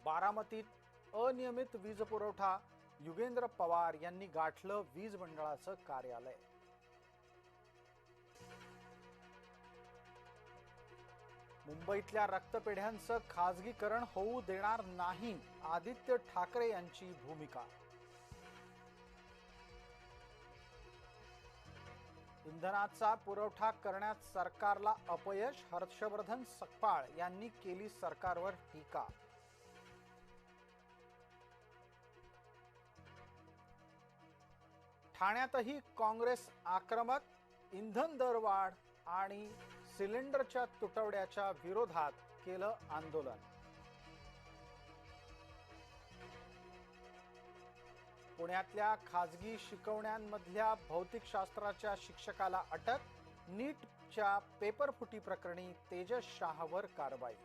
बारामतीत अनियमित वीज पुरवठा, युगेंद्र पवार यांनी गाठलं वीज मंडळाचं कार्यालय। मुंबईतल्या रक्तपेढ्यांचं खासगीकरण होऊ देणार नाही, आदित्य ठाकरे यांची भूमिका। इंधनाचा पुरवठा करण्यात सरकारला अपयश, हर्षवर्धन सकपाळ यांनी केली सरकारवर टीका। ठाण्यातही काँग्रेस आक्रमक, इंधन दरवाढ आणि सिलेंडरच्या तुटवड्याच्या विरोधात केलं आंदोलन। पुण्यातल्या खासगी शिकवण्यांमधल्या भौतिकशास्त्राच्या शिक्षकाला अटक, नीटच्या पेपरफुटी प्रकरणी तेजस शाहवर कारवाई।